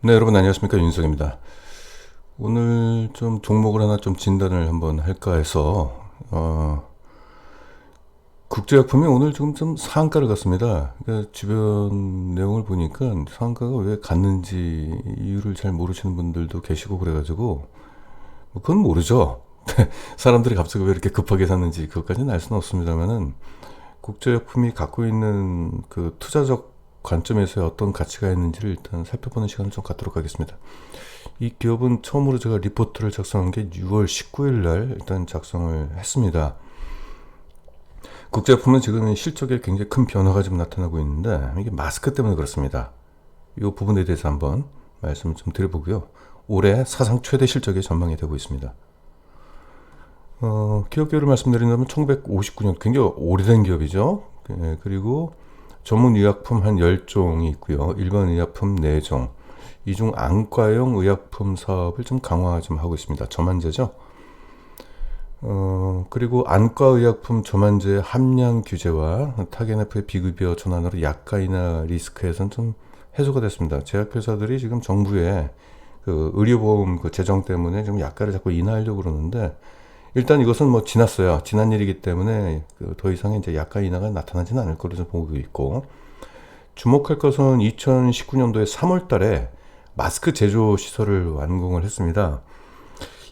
네, 여러분 안녕하십니까, 윤석입니다. 오늘 좀 종목을 하나 좀 진단을 한번 할까 해서 국제약품이 오늘 좀 상한가를 갔습니다. 그러니까 주변 내용을 보니까 상한가가 왜 갔는지 이유를 잘 모르시는 분들도 계시고 그래가지고 뭐 그건 모르죠. 사람들이 갑자기 왜 이렇게 급하게 샀는지 그것까지는 알 수는 없습니다만은 국제약품이 갖고 있는 그 투자적 관점에서의 어떤 가치가 있는지를 일단 살펴보는 시간을 좀 갖도록 하겠습니다. 이 기업은 처음으로 제가 리포트를 작성한 게 6월 19일 날 일단 작성을 했습니다. 국제약품은 지금 실적에 굉장히 큰 변화가 좀 나타나고 있는데 이게 마스크 때문에 그렇습니다. 이 부분에 대해서 한번 말씀을 좀 드려보고요. 올해 사상 최대 실적이 전망이 되고 있습니다. 기업계를 말씀드린다면 1959년 굉장히 오래된 기업이죠. 그리고 전문 의약품 한 10종이 있고요. 일반 의약품 4종. 이 중 안과용 의약품 사업을 좀 강화 좀 하고 있습니다. 저만제죠. 그리고 안과의약품 저만제 함량 규제와 타겟F의 비급여 전환으로 약가 인하 리스크에선 좀 해소가 됐습니다. 제약회사들이 지금 정부의 그 의료보험 그 재정 때문에 좀 약가를 자꾸 인하하려고 그러는데 일단 이것은 뭐 지났어요. 지난 일이기 때문에 더 이상의 이제 약가 인하가 나타나지는 않을 거로 좀 보고 있고, 주목할 것은 2019년도에 3월 달에 마스크 제조 시설을 완공을 했습니다.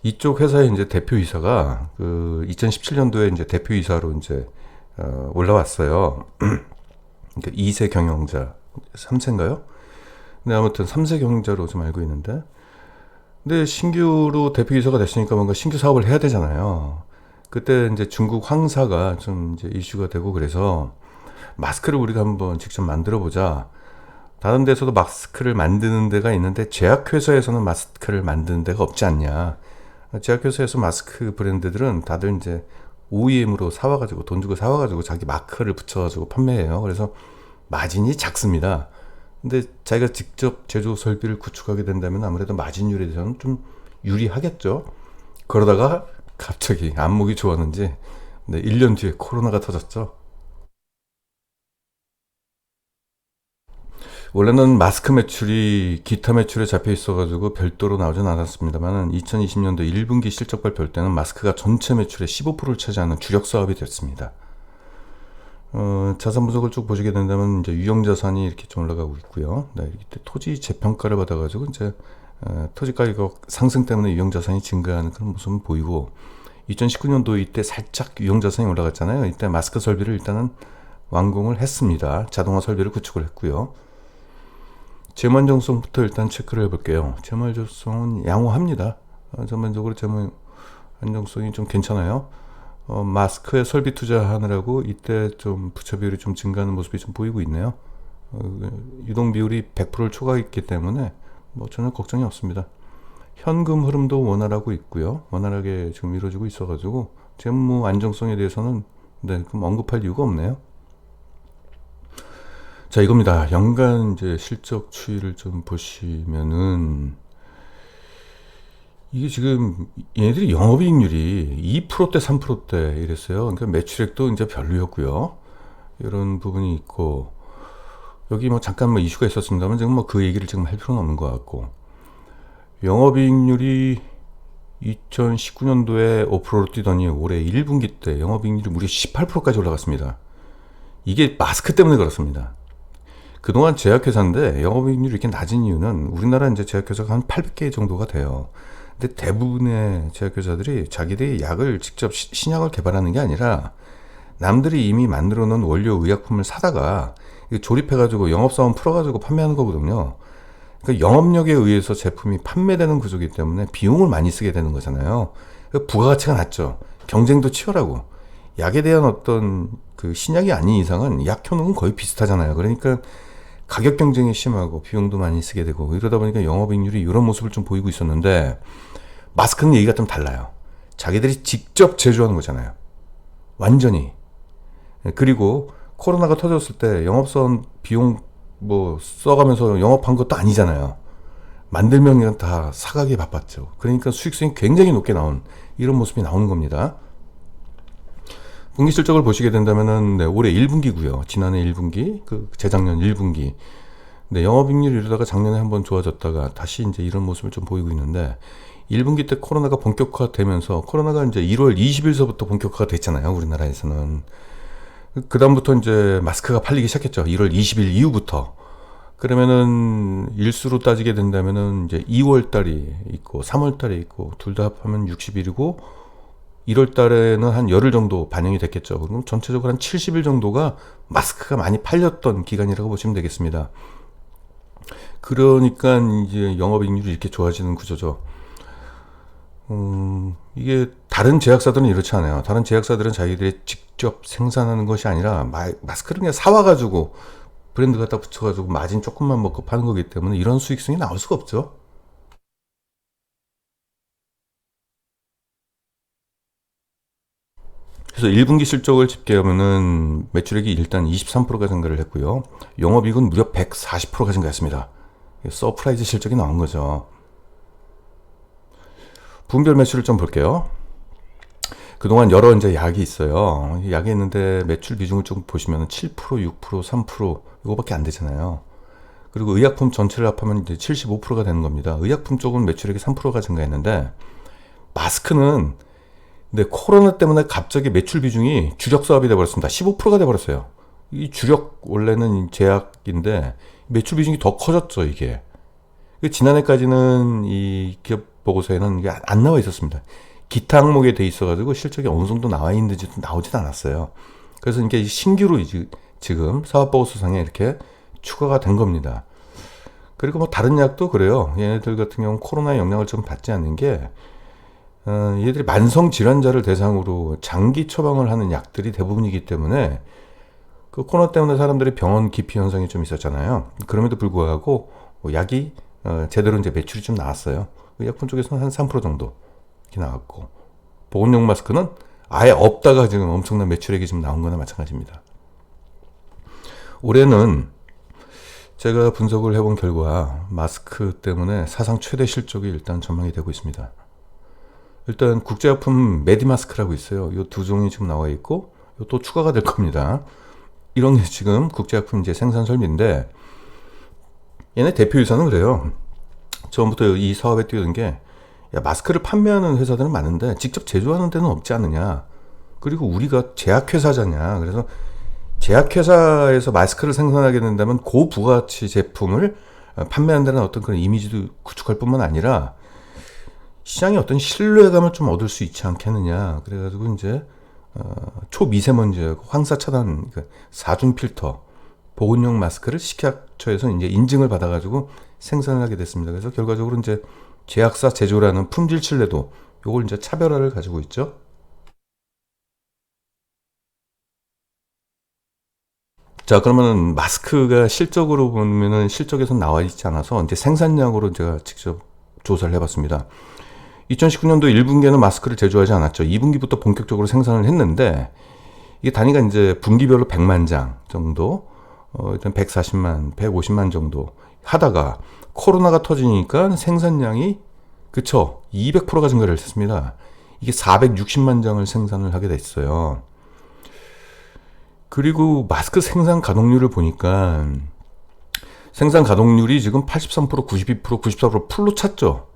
이쪽 회사의 이제 대표이사가 그 2017년도에 이제 대표이사로 이제 올라왔어요. 그러니까 2세 경영자, 3세인가요? 근데 아무튼 3세 경영자로 좀 알고 있는데, 근데 신규로 대표이사가 됐으니까 뭔가 신규 사업을 해야 되잖아요. 그때 이제 중국 황사가 좀 이제 이슈가 되고 그래서 마스크를 우리가 한번 직접 만들어 보자. 다른 데서도 마스크를 만드는 데가 있는데 제약회사에서는 마스크를 만드는 데가 없지 않냐. 제약회사에서 마스크 브랜드들은 다들 이제 OEM으로 사와가지고 돈 주고 사와가지고 자기 마크를 붙여가지고 판매해요. 그래서 마진이 작습니다. 근데 자기가 직접 제조 설비를 구축하게 된다면 아무래도 마진율에 대해서는 좀 유리하겠죠. 그러다가 갑자기 안목이 좋았는지 1년 뒤에 코로나가 터졌죠. 원래는 마스크 매출이 기타 매출에 잡혀 있어가지고 별도로 나오진 않았습니다만 2020년도 1분기 실적 발표할 때는 마스크가 전체 매출의 15%를 차지하는 주력 사업이 됐습니다. 자산 분석을 쭉 보시게 된다면 이제 유형 자산이 이렇게 좀 올라가고 있고요. 네, 이때 토지 재평가를 받아가지고 이제 토지 가격 상승 때문에 유형 자산이 증가하는 그런 모습을 보이고, 2019년도 이때 살짝 유형 자산이 올라갔잖아요. 이때 마스크 설비를 일단은 완공을 했습니다. 자동화 설비를 구축을 했고요. 재무 안정성부터 일단 체크를 해볼게요. 재무 안정성은 양호합니다. 전반적으로 재무 안정성이 좀 괜찮아요. 마스크에 설비 투자하느라고 이때 좀 부채 비율이 좀 증가하는 모습이 좀 보이고 있네요. 유동 비율이 100%를 초과했기 때문에 뭐 전혀 걱정이 없습니다. 현금 흐름도 원활하고 있고요. 원활하게 지금 이루어지고 있어가지고 재무 안정성에 대해서는 그럼 언급할 이유가 없네요. 자, 이겁니다. 연간 이제 실적 추이를 좀 보시면은 이게 지금 얘네들이 영업이익률이 2%대 3%대 이랬어요. 그러니까 매출액도 이제 별로였고요. 이런 부분이 있고, 여기 뭐 잠깐 뭐 이슈가 있었습니다만 지금 뭐 그 얘기를 지금 할 필요는 없는 것 같고, 영업이익률이 2019년도에 5%로 뛰더니 올해 1분기 때 영업이익률이 무려 18%까지 올라갔습니다. 이게 마스크 때문에 그렇습니다. 그동안 제약회사인데 영업이익률이 이렇게 낮은 이유는 우리나라 이제 제약회사가 한 800개 정도가 돼요. 근데 대부분의 제약회사들이 자기들이 약을 직접 신약을 개발하는 게 아니라 남들이 이미 만들어 놓은 원료 의약품을 사다가 조립해가지고 영업사원 풀어가지고 판매하는 거거든요. 그러니까 영업력에 의해서 제품이 판매되는 구조이기 때문에 비용을 많이 쓰게 되는 거잖아요. 부가가치가 낮죠. 경쟁도 치열하고, 약에 대한 어떤 그 신약이 아닌 이상은 약 효능은 거의 비슷하잖아요. 그러니까 가격 경쟁이 심하고 비용도 많이 쓰게 되고 이러다 보니까 영업이익률이 이런 모습을 좀 보이고 있었는데, 마스크는 얘기가 좀 달라요. 자기들이 직접 제조하는 거잖아요. 완전히. 그리고 코로나가 터졌을 때 영업사원 비용 뭐 써가면서 영업한 것도 아니잖아요. 만들면 그냥 다 사가기에 바빴죠. 그러니까 수익성이 굉장히 높게 나온 이런 모습이 나오는 겁니다. 분기 실적을 보시게 된다면은 올해 1분기고요. 지난해 1분기, 그 재작년 1분기. 네, 영업이익률이 이러다가 작년에 한번 좋아졌다가 다시 이제 이런 모습을 좀 보이고 있는데 1분기 때 코로나가 본격화되면서 코로나가 이제 1월 20일서부터 본격화가 됐잖아요. 우리나라에서는. 그다음부터 이제 마스크가 팔리기 시작했죠. 1월 20일 이후부터. 그러면은 일수로 따지게 된다면은 이제 2월 달이 있고 3월 달에 있고 둘 다 합하면 60일이고 1월 달에는 한 열흘 정도 반영이 됐겠죠. 그럼 전체적으로 한 70일 정도가 마스크가 많이 팔렸던 기간이라고 보시면 되겠습니다. 그러니까 이제 영업이익률이 이렇게 좋아지는 구조죠. 이게 다른 제약사들은 이렇지 않아요. 다른 제약사들은 자기들이 직접 생산하는 것이 아니라 마스크를 그냥 사와가지고 브랜드 갖다 붙여가지고 마진 조금만 먹고 파는 거기 때문에 이런 수익성이 나올 수가 없죠. 그래서 1분기 실적을 집계하면은 매출액이 일단 23%가 증가를 했고요. 영업이익은 무려 140%가 증가했습니다. 서프라이즈 실적이 나온 거죠. 분별 매출을 좀 볼게요. 그동안 여러 이제 약이 있어요. 약이 있는데 매출 비중을 좀 보시면 7%, 6%, 3% 이거밖에 안 되잖아요. 그리고 의약품 전체를 합하면 이제 75%가 되는 겁니다. 의약품 쪽은 매출액이 3%가 증가했는데 마스크는 근데 코로나 때문에 갑자기 매출 비중이 주력 사업이 돼버렸습니다. 15%가 돼버렸어요. 이 주력 원래는 제약인데 매출 비중이 더 커졌죠, 이게. 지난해까지는 이 기업 보고서에는 이게 안 나와 있었습니다. 기타 항목에 돼 있어가지고 실적이 어느 정도 나와 있는지도 나오지도 않았어요. 그래서 이게 신규로 지금 사업보고서상에 이렇게 추가가 된 겁니다. 그리고 뭐 다른 약도 그래요. 얘네들 같은 경우는 코로나의 영향을 좀 받지 않는 게 얘들이 만성 질환자를 대상으로 장기 처방을 하는 약들이 대부분이기 때문에 그 코로나 때문에 사람들이 병원 기피 현상이 좀 있었잖아요. 그럼에도 불구하고 약이 제대로 이제 매출이 좀 나왔어요. 의약품 쪽에서는 한 3% 정도 이렇게 나왔고 보건용 마스크는 아예 없다가 지금 엄청난 매출액이 좀 나온 거나 마찬가지입니다. 올해는 제가 분석을 해본 결과 마스크 때문에 사상 최대 실적이 일단 전망이 되고 있습니다. 일단 국제약품 메디마스크라고 있어요. 이 두 종이 지금 나와 있고 또 추가가 될 겁니다. 이런 게 지금 국제약품 이제 생산 설비인데 얘네 대표이사는 그래요. 처음부터 이 사업에 뛰어든 게 야, 마스크를 판매하는 회사들은 많은데 직접 제조하는 데는 없지 않느냐. 그리고 우리가 제약회사잖냐. 그래서 제약회사에서 마스크를 생산하게 된다면 고부가치 제품을 판매하는 데는 어떤 그런 이미지도 구축할 뿐만 아니라 시장에 어떤 신뢰감을 좀 얻을 수 있지 않겠느냐. 그래가지고 이제 초미세먼지하고 황사 차단 그 4중 필터 보건용 마스크를 식약처에서 이제 인증을 받아가지고 생산을 하게 됐습니다. 그래서 결과적으로 이제 제약사 제조라는 품질 신뢰도 요걸 이제 차별화를 가지고 있죠. 자, 그러면은 마스크가 실적으로 보면은 실적에서 나와 있지 않아서 이제 생산량으로 제가 직접 조사를 해봤습니다. 2019년도 1분기에는 마스크를 제조하지 않았죠. 2분기부터 본격적으로 생산을 했는데 이게 단위가 이제 분기별로 100만 장 정도, 일단 140만, 150만 정도 하다가 코로나가 터지니까 생산량이 그쵸 200%가 증가를 했습니다. 이게 460만 장을 생산을 하게 됐어요. 그리고 마스크 생산 가동률을 보니까 생산 가동률이 지금 83%, 92%, 94% 풀로 찼죠.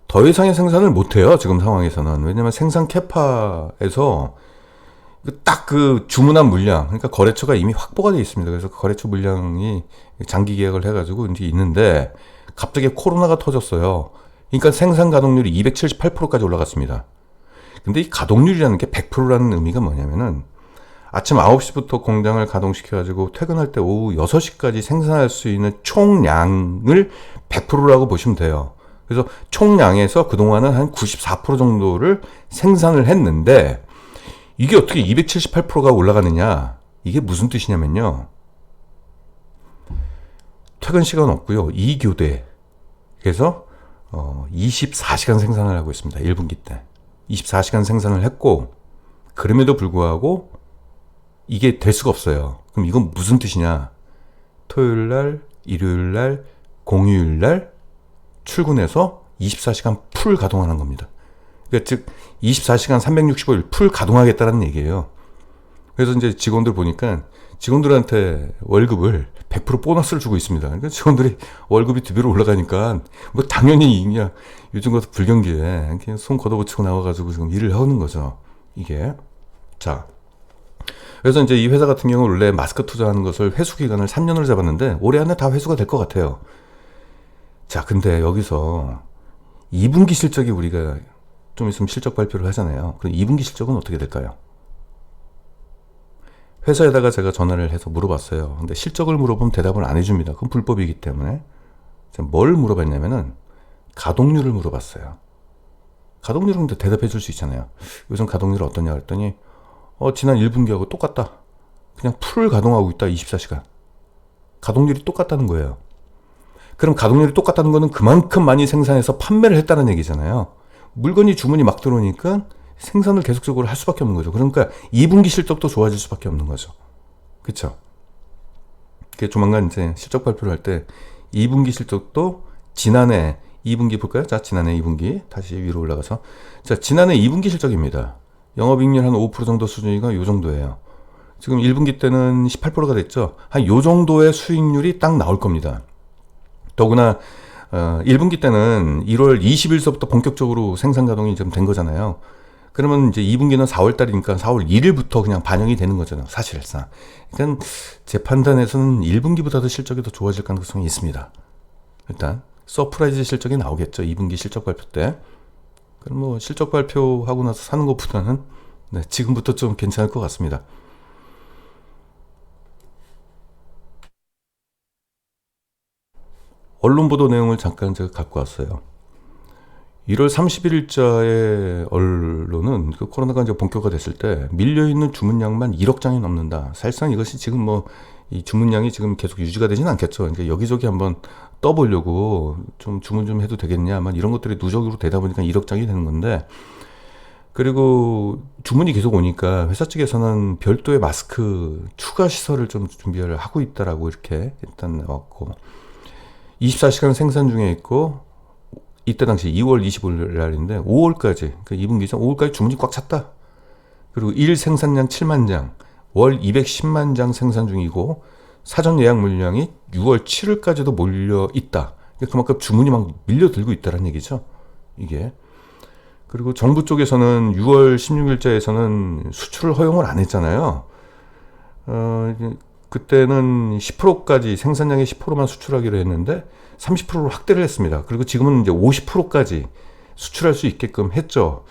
더 이상의 생산을 못해요, 지금 상황에서는. 왜냐면 생산 캐파에서 딱 그 주문한 물량, 그러니까 거래처가 이미 확보가 되어 있습니다. 그래서 그 거래처 물량이 장기 계약을 해가지고 이제 있는데 갑자기 코로나가 터졌어요. 그러니까 생산 가동률이 278%까지 올라갔습니다. 근데 이 가동률이라는 게 100%라는 의미가 뭐냐면은 아침 9시부터 공장을 가동시켜가지고 퇴근할 때 오후 6시까지 생산할 수 있는 총량을 100%라고 보시면 돼요. 그래서 총량에서 그동안은 한 94% 정도를 생산을 했는데 이게 어떻게 278%가 올라가느냐. 이게 무슨 뜻이냐면요. 퇴근 시간 없고요. 2교대. 그래서 24시간 생산을 하고 있습니다. 1분기 때. 24시간 생산을 했고 그럼에도 불구하고 이게 될 수가 없어요. 그럼 이건 무슨 뜻이냐? 토요일 날, 일요일 날, 공휴일 날 출근해서 24시간 풀 가동하는 겁니다. 그러니까 즉 24시간 365일 풀 가동하겠다는 얘기예요. 그래서 이제 직원들 보니까 직원들한테 월급을 100% 보너스를 주고 있습니다. 그러니까 직원들이 월급이 두 배로 올라가니까 뭐 당연히 이냐 요즘 같은 불경기에 그냥 손 걷어붙이고 나와가지고 지금 일을 하는 거죠. 이게 자 그래서 이제 이 회사 같은 경우 원래 마스크 투자하는 것을 회수 기간을 3년을 잡았는데 올해 안에 다 회수가 될 것 같아요. 자 근데 여기서 2분기 실적이 우리가 좀 있으면 실적 발표를 하잖아요. 그럼 2분기 실적은 어떻게 될까요? 회사에다가 제가 전화를 해서 물어봤어요. 근데 실적을 물어보면 대답을 안 해줍니다. 그건 불법이기 때문에. 제가 뭘 물어봤냐면은 가동률을 물어봤어요. 가동률은 대답해 줄 수 있잖아요. 요즘 가동률 어떠냐 그랬더니 지난 1분기하고 똑같다. 그냥 풀 가동하고 있다. 24시간. 가동률이 똑같다는 거예요. 그럼 가동률이 똑같다는 거는 그만큼 많이 생산해서 판매를 했다는 얘기잖아요. 물건이 주문이 막 들어오니까 생산을 계속적으로 할 수밖에 없는 거죠. 그러니까 2분기 실적도 좋아질 수밖에 없는 거죠. 그렇죠? 그게 조만간 이제 실적 발표를 할 때 2분기 실적도 지난해 2분기 볼까요? 자, 지난해 2분기 다시 위로 올라가서 자, 지난해 2분기 실적입니다. 영업이익률 한 5% 정도 수준이가 요 정도예요. 지금 1분기 때는 18%가 됐죠. 한 요 정도의 수익률이 딱 나올 겁니다. 더구나 1분기 때는 1월 20일서부터 본격적으로 생산 가동이 좀 된 거잖아요. 그러면 이제 2분기는 4월 달이니까 4월 1일부터 그냥 반영이 되는 거잖아요. 사실상. 그러니까 제 판단에서는 1분기보다도 실적이 더 좋아질 가능성이 있습니다. 일단 서프라이즈 실적이 나오겠죠. 2분기 실적 발표 때. 그럼 뭐 실적 발표하고 나서 사는 것보다는 네, 지금부터 좀 괜찮을 것 같습니다. 언론 보도 내용을 잠깐 제가 갖고 왔어요. 1월 31일자의 언론은 그 코로나가 이제 본격화됐을 때 밀려있는 주문량만 1억 장이 넘는다. 사실상 이것이 지금 뭐 이 주문량이 지금 계속 유지가 되지는 않겠죠. 그러니까 여기저기 한번 떠보려고 좀 주문 좀 해도 되겠냐. 막 이런 것들이 누적으로 되다 보니까 1억 장이 되는 건데 그리고 주문이 계속 오니까 회사 측에서는 별도의 마스크 추가 시설을 좀 준비를 하고 있다라고 이렇게 일단 나왔고 24시간 생산 중에 있고 이때 당시 2월 25일 날인데 5월까지 그러니까 2분기 전 5월까지 주문이 꽉 찼다. 그리고 일 생산량 7만 장, 월 210만 장 생산 중이고 사전 예약 물량이 6월 7일까지도 몰려 있다. 그만큼 주문이 막 밀려들고 있다는 얘기죠. 이게. 그리고 정부 쪽에서는 6월 16일자에서는 수출을 허용을 안 했잖아요. 그때는 10%까지 생산량의 10%만 수출하기로 했는데 30%로 확대를 했습니다. 그리고 지금은 이제 50%까지 수출할 수 있게끔 했죠.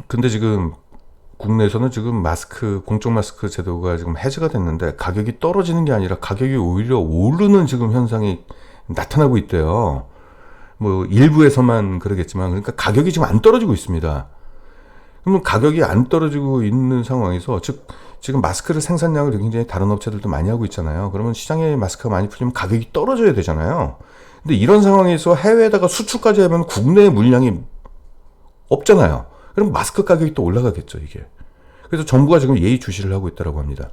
근데 지금 국내에서는 지금 마스크, 공적 마스크 제도가 지금 해제가 됐는데 가격이 떨어지는 게 아니라 가격이 오히려 오르는 지금 현상이 나타나고 있대요. 뭐 일부에서만 그러겠지만 그러니까 가격이 지금 안 떨어지고 있습니다. 그러면 가격이 안 떨어지고 있는 상황에서 즉 지금 마스크를 생산량을 굉장히 다른 업체들도 많이 하고 있잖아요. 그러면 시장에 마스크가 많이 풀리면 가격이 떨어져야 되잖아요. 근데 이런 상황에서 해외에다가 수출까지 하면 국내 물량이 없잖아요. 그럼 마스크 가격이 또 올라가겠죠, 이게. 그래서 정부가 지금 예의주시를 하고 있다고 합니다.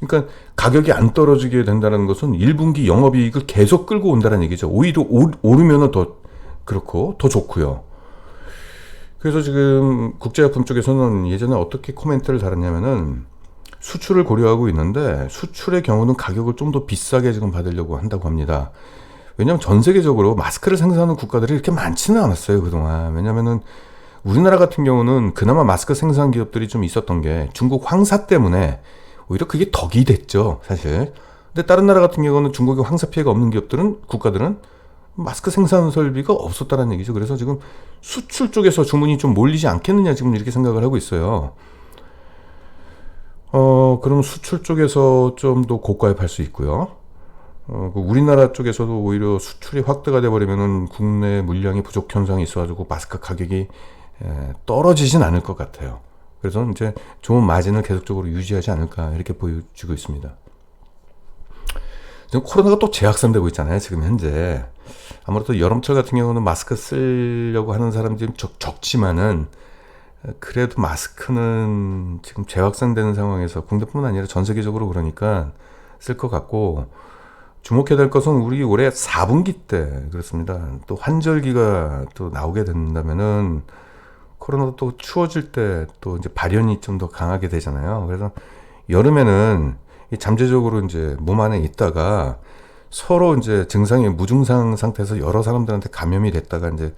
그러니까 가격이 안 떨어지게 된다는 것은 1분기 영업이익을 계속 끌고 온다는 얘기죠. 오히려 오르면 더 그렇고 더 좋고요. 그래서 지금 국제약품 쪽에서는 예전에 어떻게 코멘트를 달았냐면은 수출을 고려하고 있는데 수출의 경우는 가격을 좀 더 비싸게 지금 받으려고 한다고 합니다. 왜냐하면 전 세계적으로 마스크를 생산하는 국가들이 이렇게 많지는 않았어요, 그동안. 왜냐하면은 우리나라 같은 경우는 그나마 마스크 생산 기업들이 좀 있었던 게 중국 황사 때문에 오히려 그게 덕이 됐죠, 사실. 근데 다른 나라 같은 경우는 중국의 황사 피해가 없는 기업들은, 국가들은 마스크 생산 설비가 없었다는 얘기죠. 그래서 지금 수출 쪽에서 주문이 좀 몰리지 않겠느냐, 지금 이렇게 생각을 하고 있어요. 그럼 수출 쪽에서 좀 더 고가에 팔 수 있고요. 우리나라 쪽에서도 오히려 수출이 확대가 돼버리면은 국내 물량이 부족 현상이 있어가지고 마스크 가격이 떨어지진 않을 것 같아요. 그래서 이제 좋은 마진을 계속적으로 유지하지 않을까 이렇게 보여지고 있습니다. 지금 코로나가 또 재확산되고 있잖아요. 지금 현재 아무래도 여름철 같은 경우는 마스크 쓰려고 하는 사람들이 적지만은 그래도 마스크는 지금 재확산되는 상황에서 국내뿐만 아니라 전 세계적으로 그러니까 쓸 것 같고 주목해야 될 것은 우리 올해 4분기 때 그렇습니다. 또 환절기가 또 나오게 된다면은 코로나도 또 추워질 때 또 이제 발현이 좀 더 강하게 되잖아요. 그래서 여름에는 이 잠재적으로 이제 몸 안에 있다가 서로 이제 증상이 무증상 상태에서 여러 사람들한테 감염이 됐다가 이제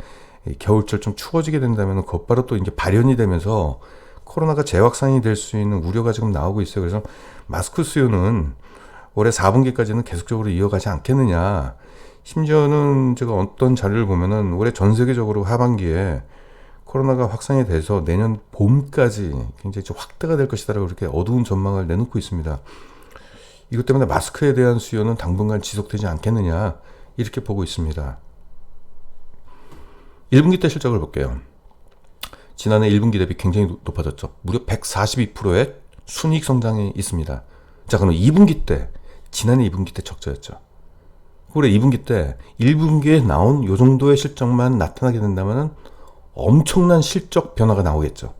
이 겨울철 좀 추워지게 된다면 곧바로 또 이제 발현이 되면서 코로나가 재확산이 될 수 있는 우려가 지금 나오고 있어요. 그래서 마스크 수요는 올해 4분기까지는 계속적으로 이어가지 않겠느냐. 심지어는 제가 어떤 자료를 보면은 올해 전 세계적으로 하반기에 코로나가 확산이 돼서 내년 봄까지 굉장히 좀 확대가 될 것이다라고 그렇게 어두운 전망을 내놓고 있습니다. 이것 때문에 마스크에 대한 수요는 당분간 지속되지 않겠느냐 이렇게 보고 있습니다. 1분기 때 실적을 볼게요. 지난해 1분기 대비 굉장히 높아졌죠. 무려 142%의 순이익 성장이 있습니다. 자, 그럼 2분기 때, 지난해 2분기 때 적자였죠. 올해 2분기 때 1분기에 나온 요 정도의 실적만 나타나게 된다면 엄청난 실적 변화가 나오겠죠.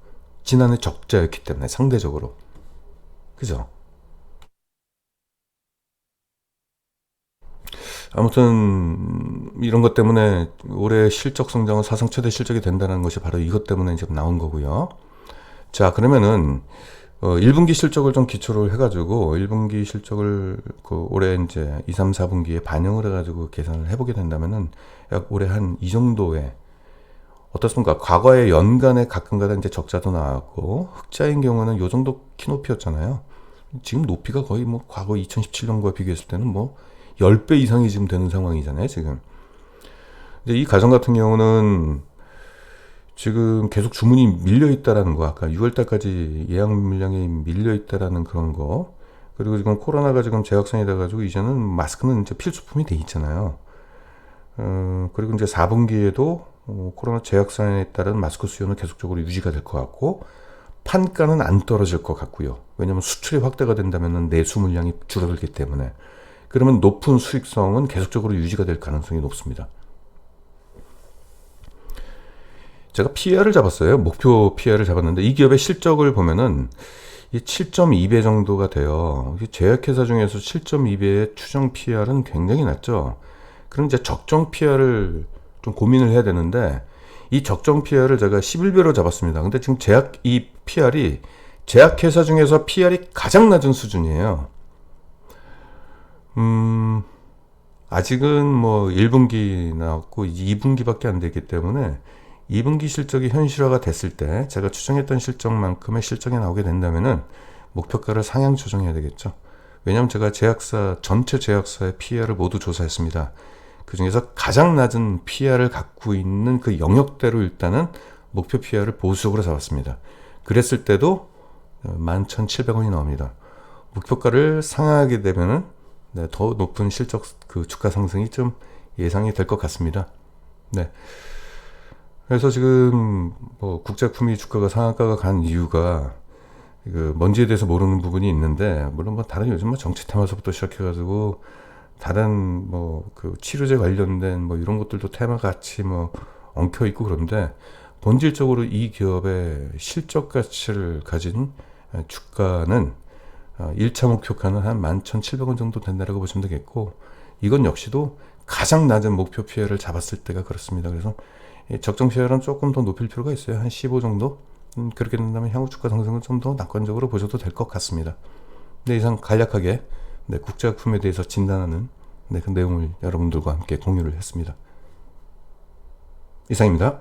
지난해 적자였기 때문에 상대적으로. 그죠? 아무튼 이런 것 때문에 올해 실적 성장은 사상 최대 실적이 된다는 것이 바로 이것 때문에 지금 나온 거고요. 자, 그러면은 1분기 실적을 좀 기초로 해가지고 1분기 실적을 그 올해 이제 2, 3, 4분기에 반영을 해가지고 계산을 해보게 된다면은 약 올해 한 이 정도의 어떻습니까? 과거에 연간에 가끔가다 이제 적자도 나왔고 흑자인 경우는 요 정도 키높이였잖아요. 지금 높이가 거의 뭐 과거 2017년과 비교했을 때는 뭐 10배 이상이 지금 되는 상황이잖아요, 지금. 근데 이 가정 같은 경우는 지금 계속 주문이 밀려 있다라는 거, 아까 6월 달까지 예약 물량이 밀려 있다라는 그런 거, 그리고 지금 코로나가 지금 재확산이 돼가지고 이제는 마스크는 이제 필수품이 돼 있잖아요. 그리고 이제 4분기에도 코로나 재확산에 따른 마스크 수요는 계속적으로 유지가 될 것 같고, 판가는 안 떨어질 것 같고요. 왜냐하면 수출이 확대가 된다면 내수 물량이 줄어들기 때문에. 그러면 높은 수익성은 계속적으로 유지가 될 가능성이 높습니다. 제가 PR을 잡았어요. 목표 PR을 잡았는데 이 기업의 실적을 보면은 7.2배 정도가 돼요. 제약회사 중에서 7.2배의 추정 PR은 굉장히 낮죠. 그럼 이제 적정 PR을 좀 고민을 해야 되는데 이 적정 PR을 제가 11배로 잡았습니다. 근데 지금 이 PR이 제약회사 중에서 PR이 가장 낮은 수준이에요. 아직은 뭐 1분기 나왔고 2분기밖에 안 되기 때문에 2분기 실적이 현실화가 됐을 때 제가 추정했던 실적만큼의 실적이 나오게 된다면은 목표가를 상향 조정해야 되겠죠. 왜냐하면 제가 전체 제약사의 PR을 모두 조사했습니다. 그 중에서 가장 낮은 PR을 갖고 있는 그 영역대로 일단은 목표 PR을 보수적으로 잡았습니다. 그랬을 때도 11,700원이 나옵니다. 목표가를 상향하게 되면은 네, 더 높은 실적 그 주가 상승이 좀 예상이 될 것 같습니다. 네. 그래서 지금 뭐 국제품이 주가가 상한가가 간 이유가 그 뭔지에 대해서 모르는 부분이 있는데 물론 뭐 다른 요즘 뭐 정치 테마서부터 시작해가지고 다른 뭐 그 치료제 관련된 뭐 이런 것들도 테마 같이 뭐 엉켜 있고 그런데 본질적으로 이 기업의 실적 가치를 가진 주가는 1차 목표가는 한 11,700원 정도 된다라고 보시면 되겠고 이건 역시도 가장 낮은 목표 PR을 잡았을 때가 그렇습니다. 그래서 적정 PR은 조금 더 높일 필요가 있어요. 한 15 정도? 그렇게 된다면 향후 주가 상승은 좀 더 낙관적으로 보셔도 될 것 같습니다. 네, 이상 간략하게 국제학품에 대해서 진단하는 그 내용을 여러분들과 함께 공유를 했습니다. 이상입니다.